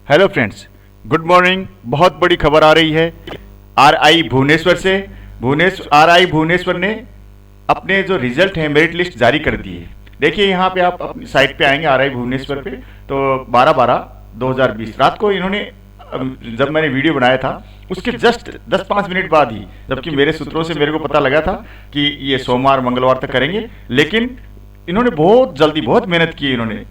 Hello friends, good morning. बहुत बड़ी खबर आ रही है आरआई भुवनेश्वर से। आरआई भुवनेश्वर ने अपने जो रिजल्ट है मेरिट लिस्ट जारी कर दी है। देखिए यहाँ पे आप अपनी साइट पे आएंगे आरआई भुवनेश्वर पे, तो 12/12/2020 रात को इन्होंने, जब मैंने वीडियो बनाया था उसके जस्ट 10-5 मिनट बाद ही, जबकि मेरे सूत्रों से मेरे को पता लगा था कि ये सोमवार मंगलवार तक करेंगे, लेकिन इन्होंने बहुत जल्दी बहुत मेहनत की। इन्होंने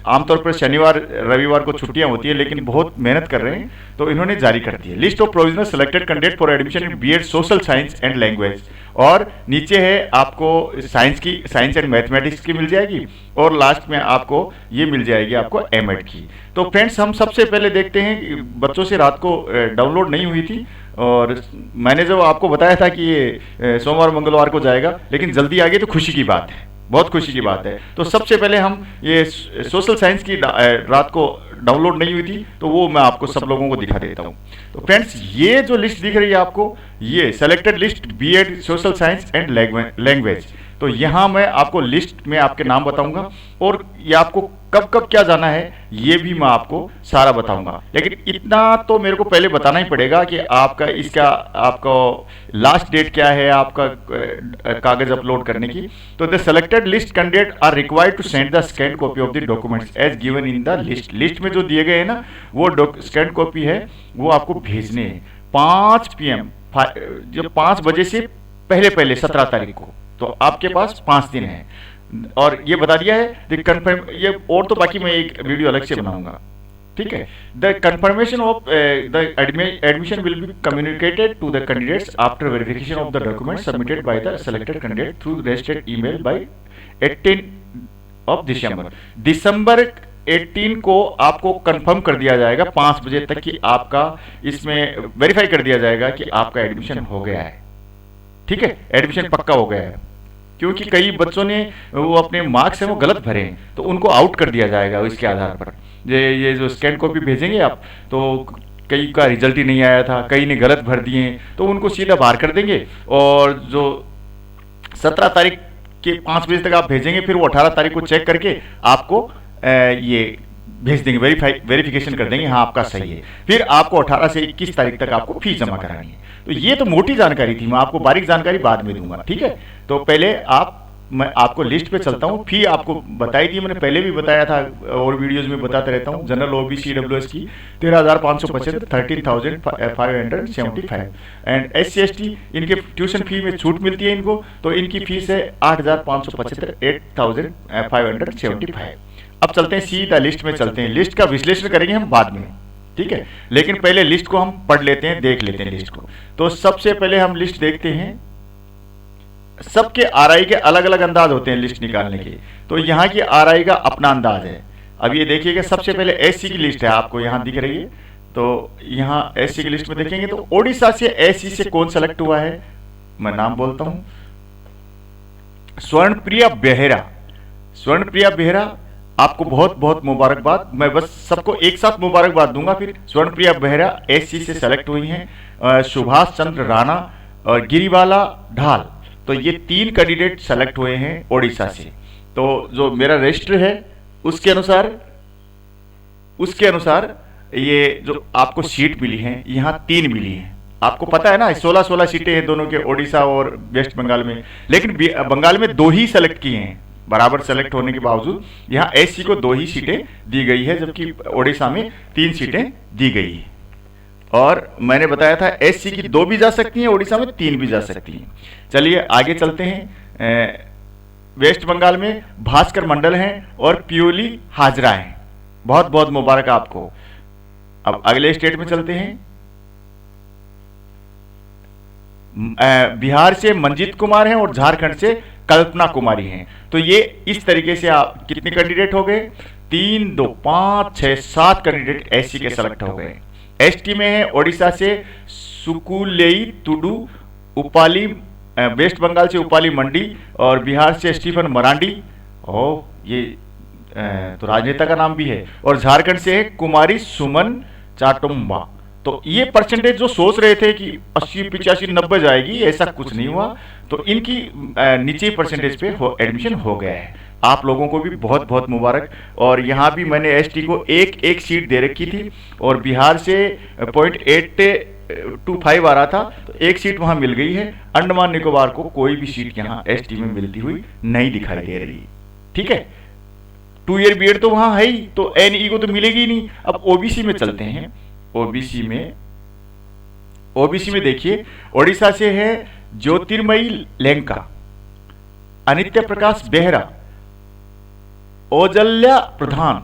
आमतौर पर शनिवार रविवार को छुट्टियां होती है, लेकिन बहुत मेहनत कर रहे हैं, तो इन्होंने जारी कर दी है list of provisional selected candidate for admission in BEd social science and language. और नीचे है आपको साइंस एंड मैथमेटिक्स की मिल जाएगी, और लास्ट में आपको ये मिल जाएगी आपको एमएड की। तो फ्रेंड्स, हम सबसे पहले देखते हैं, बच्चों से रात को डाउनलोड नहीं हुई थी, और मैंने जब आपको बताया था कि ये सोमवार मंगलवार को जाएगा, लेकिन जल्दी आ गई, तो खुशी की बात है, बहुत खुशी की बात है। तो सबसे पहले हम ये सोशल साइंस की रात को डाउनलोड नहीं हुई थी, तो वो मैं आपको सब लोगों को दिखा देता हूँ। तो फ्रेंड्स, ये जो लिस्ट दिख रही है आपको, ये selected list BEd social science and language. तो यहाँ मैं आपको लिस्ट में आपके नाम बताऊंगा, और ये आपको कब कब क्या जाना है ये भी मैं आपको सारा बताऊंगा। लेकिन इतना तो मेरे को पहले बताना ही पड़ेगा कि आपका लास्ट डेट क्या है आपका कागज अपलोड करने की। तो the selected list candidate are required to send the scan copy of the documents as given in the list में जो दिए गए हैं ना, वो स्कैन कॉपी है, वो आपको भेजने हैं 5 PM, जो 5 बजे से पहले 17 तारीख को। तो आपके पास 5 दिन है, और ये बता दिया है कंफर्म, ये और तो बाकी मैं एक वीडियो अलग से बनाऊंगा, ठीक है। The confirmation of the admission will be communicated to the candidates after verification of the document submitted by the selected candidate through registered email by 18 December 18 को आपको कंफर्म कर दिया जाएगा 5 बजे तक कि आपका इसमें वेरीफाई कर दिया जाएगा कि आपका एडमिशन हो गया है, ठीक है, एडमिशन पक्का हो गया है। क्योंकि कई बच्चों ने वो अपने मार्क्स हैं वो गलत भरे हैं, तो उनको आउट कर दिया जाएगा इसके आधार पर। ये जो स्कैन कॉपी भेजेंगे आप, तो कई का रिजल्ट ही नहीं आया था, कई ने गलत भर दिए, तो उनको सीधा बाहर कर देंगे, और जो 17 तारीख के 5 बजे तक आप भेजेंगे, फिर वो 18 तारीख को चेक करके आपको ये भेज देंगे, वेरिफिकेशन कर देंगे, हाँ आपका सही है। फिर आपको 18 से 21 तारीख तक आपको फीस जमा करानी है। तो ये तो मोटी जानकारी थी, मैं आपको बारीक जानकारी बाद में दूंगा, ठीक है। तो पहले मैं आपको लिस्ट पे चलता हूँ, फी आपको बताई थी, मैंने पहले भी बताया था और वीडियोज में बताते रहता हूँ। जनरल ओबीसी ईडब्ल्यूएस की 13,575, 13,575, एंड SC/ST इनके ट्यूशन फी में छूट मिलती है इनको, तो इनकी फीस है 8,575, 8,575। अब चलते हैं सीधा लिस्ट में चलते हैं, लिस्ट का विश्लेषण करेंगे हम बाद में, ठीक है। लेकिन पहले लिस्ट को हम पढ़ लेते हैं, देख लेते हैं लिस्ट को। तो सबसे पहले हम लिस्ट देखते हैं। सबके आरआई के अलग अलग अंदाज होते हैं लिस्ट निकालने के, तो यहाँ की आरआई का अपना अंदाज है। अब ये देखिएगा, सबसे पहले SC की लिस्ट है, आपको यहाँ दिख रही है। तो यहाँ SC की लिस्ट में देखेंगे तो ओडिशा से SC से कौन सेलेक्ट हुआ है, मैं नाम बोलता हूँ, स्वर्णप्रिया बेहरा। आपको बहुत बहुत मुबारकबाद। मैं बस सबको एक साथ मुबारकबाद दूंगा। फिर स्वर्णप्रिया बेहरा SC से सेलेक्ट हुई हैं, सुभाष चंद्र राणा और गिरिबाला ढाल, तो ये 3 कैंडिडेट सेलेक्ट हुए हैं ओडिशा से। तो जो मेरा रजिस्टर है उसके अनुसार ये जो आपको सीट मिली है, यहाँ 3 मिली है। आपको पता है ना, 16-16 सीटें हैं दोनों के, ओडिशा और वेस्ट बंगाल में, लेकिन बंगाल में 2 ही सेलेक्ट किए हैं। बराबर सेलेक्ट होने के बावजूद यहाँ SC को 2 ही सीटें दी गई है, जबकि ओडिशा में 3 सीटें दी गई है। और मैंने बताया था SC की 2 भी जा सकती हैं, ओडिशा में 3 भी जा सकती हैं। चलिए आगे चलते हैं। वेस्ट बंगाल में भास्कर मंडल हैं और पियोली हाजरा हैं, बहुत बहुत मुबारक आपको। अब अगले स्टेट में चलते हैं। बिहार से मंजीत कुमार हैं और झारखंड से कल्पना कुमारी हैं। तो ये इस तरीके से आप कितने कैंडिडेट हो गए, 3, 2, 5, 6, 7 कैंडिडेट SC के सेलेक्ट हो गए। ST में है ओडिशा से सुकुलेई तुडू, उपाली, वेस्ट बंगाल से उपाली मंडी, और बिहार से स्टीफन मरांडी, ये तो राजनेता का नाम भी है, और झारखंड से है कुमारी सुमन चाटुम्बा। तो ये परसेंटेज जो सोच रहे थे कि 80, 85, 90 जाएगी, ऐसा कुछ नहीं हुआ। तो इनकी नीचे परसेंटेज पे एडमिशन हो गया है। आप लोगों को भी बहुत बहुत मुबारक। और यहाँ भी मैंने एसटी को एक एक सीट दे रखी थी और बिहार से 0.825 आ रहा था, तो एक सीट वहाँ मिल गई है। अंडमान निकोबार को कोई भी सीट यहाँ एसटी में मिलती हुई नहीं दिखाई दे रही। ठीक है, 2 ईयर बीएड तो वहाँ है ही, तो एनई को तो मिलेगी ही नहीं। अब ओबीसी में चलते हैं। ओबीसी में देखिए, ओडिशा से है ज्योतिर्मयी लेंका, अनित्य प्रकाश बेहरा, ओजल्या प्रधान,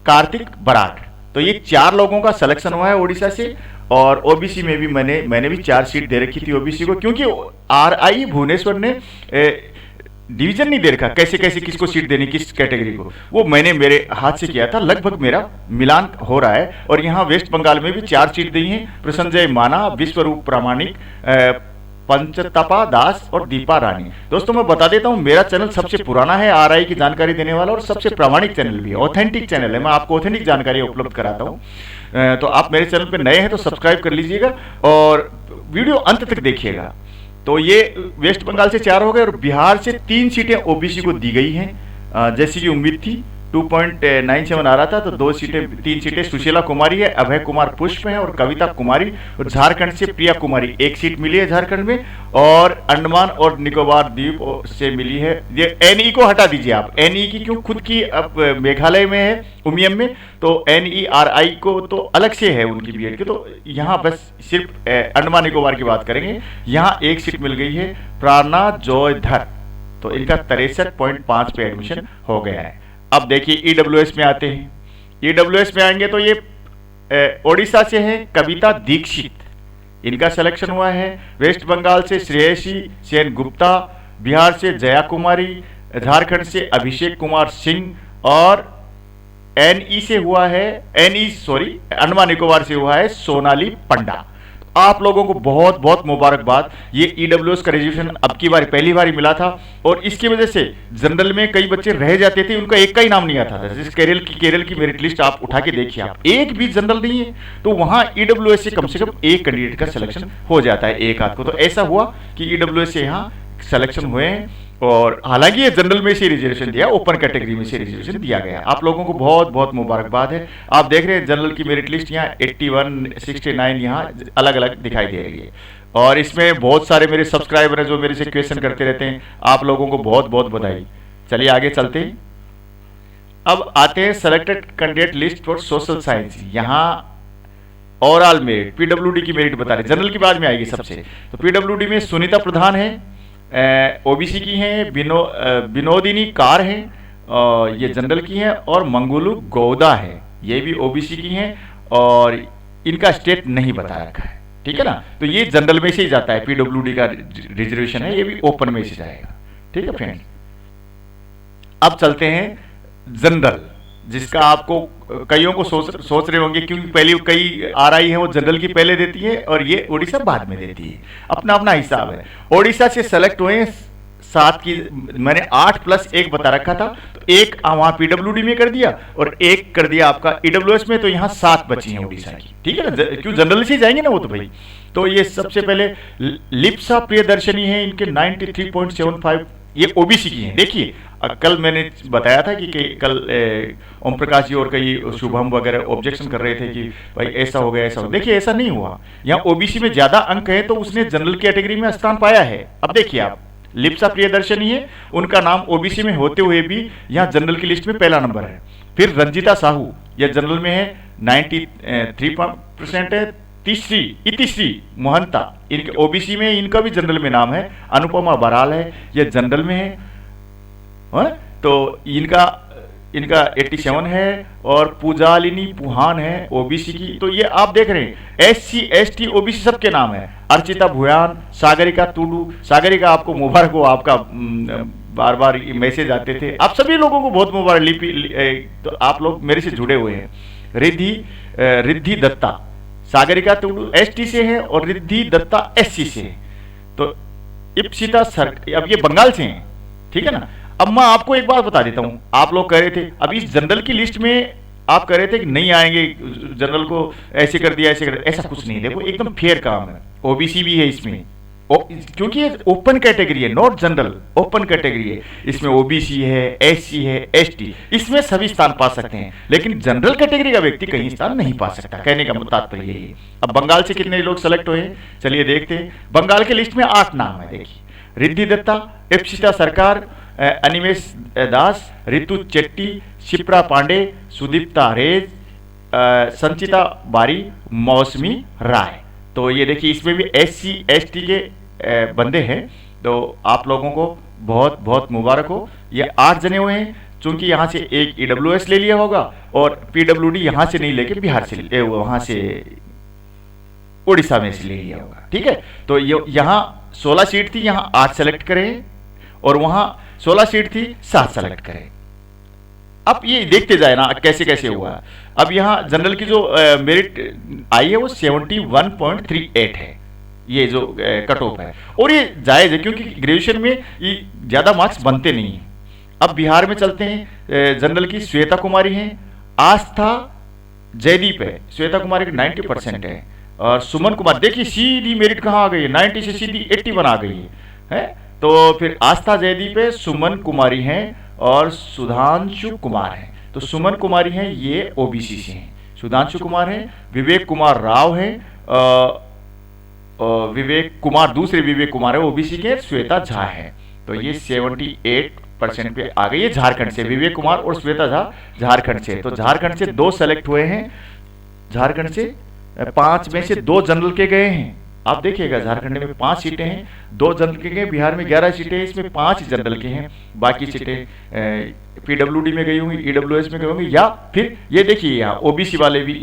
कार्तिक बराड़। तो ये 4 लोगों का सिलेक्शन हुआ है ओडिशा से। और ओबीसी में भी मैंने भी 4 सीट दे रखी थी ओबीसी को, क्योंकि आरआई भुवनेश्वर ने डिवीजन नहीं दे रखा कैसे कैसे किसको सीट देनी, किस कैटेगरी को, वो मैंने मेरे हाथ से किया था। लगभग मेरा मिलान हो रहा है। और यहाँ वेस्ट बंगाल में भी 4 सीट दी हैं, प्रसंजय माना, विश्वरूप प्रामाणिक, पंचतपा दास और दीपा रानी। दोस्तों मैं बता देता हूँ, मेरा चैनल सबसे पुराना है आरआई की जानकारी देने वाला, और सबसे प्रामाणिक चैनल भी है, ऑथेंटिक चैनल है। मैं आपको ऑथेंटिक जानकारी उपलब्ध कराता हूँ। तो आप मेरे चैनल पे नए हैं तो सब्सक्राइब कर लीजिएगा और वीडियो अंत तक देखिएगा। तो ये वेस्ट बंगाल से 4 हो गए और बिहार से 3 सीटें ओबीसी को दी गई हैं, जैसी कि उम्मीद थी। 2.97 आ रहा था, तो 3 सीटें सुशीला कुमारी है, अभय कुमार पुष्प है और कविता कुमारी। और झारखंड से प्रिया कुमारी 1 सीट मिली है झारखंड में। और अंडमान और निकोबार द्वीप से मिली है, ये एनई को हटा दीजिए आप, एनई की क्यों, खुद की अब मेघालय में है, उमियम में, तो एनईआरआई को तो अलग से है उनकी बीएड की। तो यहाँ बस सिर्फ अंडमान निकोबार की बात करेंगे। यहाँ 1 सीट मिल गई है प्राणा जोयधर, तो इनका 63.5 पे एडमिशन हो गया है। अब देखिए ईडब्ल्यूएस में आते हैं। ईडब्ल्यूएस में आएंगे तो ये ओडिशा से है कविता दीक्षित, इनका सिलेक्शन हुआ है। वेस्ट बंगाल से श्रेयसी सेन गुप्ता, बिहार से जया कुमारी, झारखंड से अभिषेक कुमार सिंह, और अंडमान निकोबार से हुआ है सोनाली पंडा। आप लोगों को बहुत बहुत मुबारकबाद। ये ईडब्ल्यूएस का रिजर्वेशन अब की बार पहली बार मिला था, और इसकी वजह से जनरल में कई बच्चे रह जाते थे, उनका एक का ही नाम नहीं आता था। जैसे केरल की मेरिट लिस्ट आप उठा के देखिए, आप एक भी जनरल नहीं है, तो वहां ईडब्ल्यूएस से कम 1 कैंडिडेट का सिलेक्शन हो जाता है, एक आध को। तो ऐसा हुआ कि ईडब्ल्यूएस से यहाँ सिलेक्शन हुए हैं। और हालांकि ये जनरल में से रिजर्वेशन दिया, ओपन कैटेगरी में से रिजर्वेशन दिया गया। आप लोगों को बहुत बहुत मुबारकबाद है। आप देख रहे हैं जनरल की मेरिट लिस्ट यहाँ 81, 69 यहाँ अलग अलग दिखाई दे रही है। और इसमें बहुत सारे मेरे सब्सक्राइबर हैं जो मेरे से क्वेश्चन करते रहते हैं, आप लोगों को बहुत बहुत बधाई। चलिए आगे चलते हैं। अब आते हैं selected candidate list for social science. यहाँ ओवरऑल मेरिट, पीडब्ल्यूडी की मेरिट बता रहे, जनरल की बाद में आएगी सबसे। तो पीडब्ल्यूडी में सुनीता प्रधान है, ओबीसी की हैं, विनोदिनी कार हैं, ये जनरल की हैं, और मंगुलू गौदा है, ये भी ओबीसी की हैं, और इनका स्टेट नहीं बता रखा है। ठीक है ना, तो ये जनरल में से ही जाता है, पीडब्ल्यूडी का रिजर्वेशन है, ये भी ओपन में से जाएगा। ठीक है फ्रेंड्स, अब चलते हैं जनरल, जिसका आपको कईयों को सोच रहे होंगे, क्योंकि पहले कई आरआई है वो जनरल की पहले देती है और ये ओडिशा बाद में देती है, अपना अपना हिसाब है। ओडिशा से सेलेक्ट हुए 7 की, मैंने 8+1 बता रखा था, तो 1 वहां पीडब्ल्यूडी में कर दिया और 1 कर दिया आपका ईडब्ल्यूएस में, तो यहाँ 7 बची हैं ओडिशा की। ठीक है ना, क्यों जनरल से जाएंगे ना वो तो भाई। तो ये सबसे पहले लिप्सा प्रियदर्शनी है, इनके 93.75, ये ओबीसी की हैं। देखिए कल मैंने बताया था कि कल ओम प्रकाश जी और कई शुभम वगैरह ऑब्जेक्शन कर रहे थे कि भाई ऐसा हो गया, ऐसा हो। देखिए ऐसा नहीं हुआ, यहाँ ओबीसी में ज्यादा अंक है तो उसने जनरल कैटेगरी में स्थान पाया है। अब देखिए आप, लिप्सा प्रियदर्शनी है, उनका नाम ओबीसी में होते हुए भी यहाँ जनरल की लिस्ट में पहला नंबर है। फिर रंजिता साहू, यह जनरल में है, 93% है। इतिश्री मोहंता, इनके ओबीसी में, इनका भी जनरल में नाम है। अनुपमा बराल है, यह जनरल में है। तो इनका 87 है। और पूजालिनी पुहान है ओबीसी की। तो ये आप देख रहे हैं एससी एसटी ओबीसी सबके नाम है। अर्चिता भुयान, सागरिका टुडू, सागरिका आपको मुबारक हो, आपका बार बार मैसेज आते थे, आप सभी लोगों को बहुत मुबारक। तो आप लोग मेरे से जुड़े हुए हैं। रिद्धि दत्ता, सागरिका टुडू एसटी से है और रिद्धि दत्ता एससी से है। तो इप्सिता सर, अब ये बंगाल से हैं। ठीक है ना। अब मैं आपको एक बात बता देता हूं, आप लोग कह रहे थे अब इस जनरल की लिस्ट में, आप कह रहे थे कि नहीं आएंगे, जनरल को ऐसे कर दिया, ऐसे कर दिया। ऐसा कुछ नहीं, देखो एकदम फेयर काम है, ओबीसी भी है इसमें। क्योंकि ये ओपन कैटेगरी है, नॉट जनरल, ओपन कैटेगरी है। इसमें ओबीसी है, एससी है, एसटी, इसमें सभी स्थान पा सकते हैं, लेकिन जनरल कैटेगरी का व्यक्ति कहीं स्थान नहीं पा सकता। कहने का तात्पर्य यही है। अब बंगाल से कितने लोग सेलेक्ट हुए, चलिए देखते हैं। बंगाल के लिस्ट में 8 नाम है। देखिए, रिद्धि दत्ता, इप्सिता सरकार, अनिमेश दास, रितु चेट्टी, शिप्रा पांडे, सुदीप्ता रेज, संचिता बारी, मौसमी राय। तो ये देखिए, इसमें भी एससी एसटी के बंदे हैं। तो आप लोगों को बहुत बहुत मुबारक हो। ये 8 जने हुए हैं। चूंकि यहाँ से एक ईडब्ल्यूएस ले लिया होगा और पीडब्ल्यूडी यहाँ से नहीं लेके बिहार से, वहाँ से उड़ीसा में से ले लिया होगा। ठीक है, तो ये यहाँ 16 सीट थी, यहाँ 8 सेलेक्ट करें, और वहाँ 16 सीट थी, 7 सेलेक्ट करें। अब ये देखते जाए ना कैसे कैसे हुआ। अब यहाँ जनरल की जो मेरिट आई है वो 71.38 है, ये जो कट ऑफ है, और ये जायज है क्योंकि ग्रेजुएशन में ये ज़्यादा मार्क्स बनते नहीं हैं। अब बिहार में चलते हैं। जनरल की श्वेता कुमारी हैं, आस्था जयदीप है। श्वेता कुमारी की 90% है, और सुमन कुमार, देखिए सीधी मेरिट कहाँ आ गई है, 90 से सीधी 81 आ गई है। तो फिर आस्था जयदीप है, सुमन कुमारी हैं, और सुधांशु कुमार हैं। तो सुमन कुमारी हैं, ये ओबीसी से हैं। सुधांशु कुमार हैं, विवेक कुमार राव हैं, विवेक कुमार, दूसरे विवेक कुमार है ओबीसी के, श्वेता झा है। तो ये 78% पे आ गई है झारखंड से। विवेक कुमार और श्वेता झा झारखंड से। तो झारखंड से 2 सेलेक्ट हुए हैं। झारखंड से 5 में से 2 जनरल के गए हैं। आप देखिएगा, झारखंड में 5 सीटें हैं, 2 जनरल के गए। बिहार में 11 सीटें हैं, इसमें 5 जनरल के हैं। बाकी सीटें पीडब्ल्यूडी में गई होंगी, ईडब्ल्यूएस में गई होंगी, या फिर ये देखिए यहाँ ओबीसी वाले भी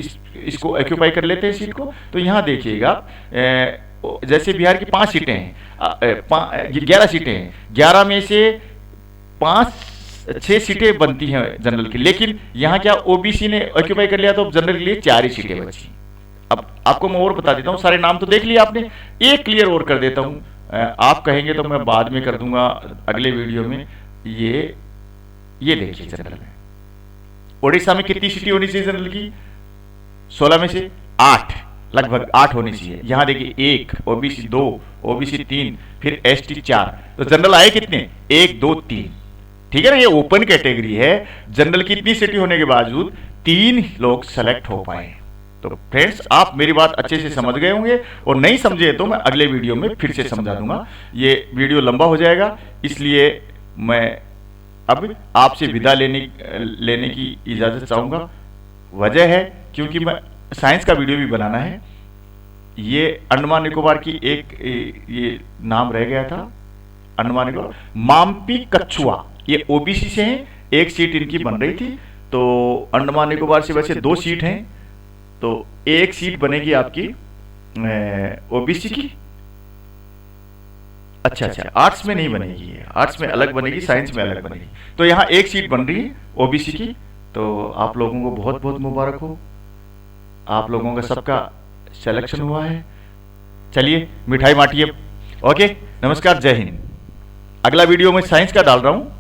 इसको ऑक्यूपाई कर लेते हैं सीट को। तो यहाँ देखिएगा, जैसे बिहार की 5 सीटें हैं, 11 सीटें हैं, 11 में से 6 सीटें बनती हैं जनरल की, लेकिन यहाँ क्या ओबीसी ने ऑक्यूपाई कर लिया, तो जनरल के लिए 4 ही सीटें बची। अब आपको मैं और बता देता हूँ, सारे नाम तो देख लिया आपने, एक क्लियर और कर देता हूँ। आप कहेंगे तो मैं बाद में कर दूंगा अगले वीडियो में। ये देखिए, जनरल में उड़ीसा में कितनी सीटें होनी चाहिए जनरल की, 16 में से 8, लगभग 8 होनी चाहिए। यहाँ देखिए 1, ओबीसी 2, ओबीसी 3, फिर एसटी 4। तो जनरल आए कितने, 1 2 3। ठीक है ना, ये ओपन कैटेगरी है। जनरल की इतनी सीटें होने के बावजूद 3 लोग सेलेक्ट हो पाए। तो फ्रेंड्स, आप मेरी बात अच्छे से समझ गए होंगे, और नहीं समझे तो मैं अगले वीडियो में फिर से समझा दूंगा। ये वीडियो लंबा हो जाएगा, इसलिए मैं अब आपसे विदा लेने की इजाज़त चाहूँगा। वजह है क्योंकि मैं साइंस का वीडियो भी बनाना है। ये अंडमान निकोबार की ये नाम रह गया था, अंडमान निकोबार, माम्पी कछुआ, ये ओबीसी से हैं, 1 सीट इनकी बन रही थी। तो अंडमान निकोबार से वैसे 2 सीट हैं, तो 1 सीट बनेगी आपकी ओबीसी की। अच्छा, आर्ट्स में नहीं बनेगी, आर्ट्स में अलग बनेगी, साइंस में अलग बनेगी। तो यहाँ 1 सीट बन रही है ओबीसी की। तो आप लोगों को बहुत बहुत मुबारक हो, आप लोगों का सबका सिलेक्शन हुआ है। चलिए मिठाई बांटिए। ओके, नमस्कार, जय हिंद। अगला वीडियो मैं साइंस का डाल रहा हूँ।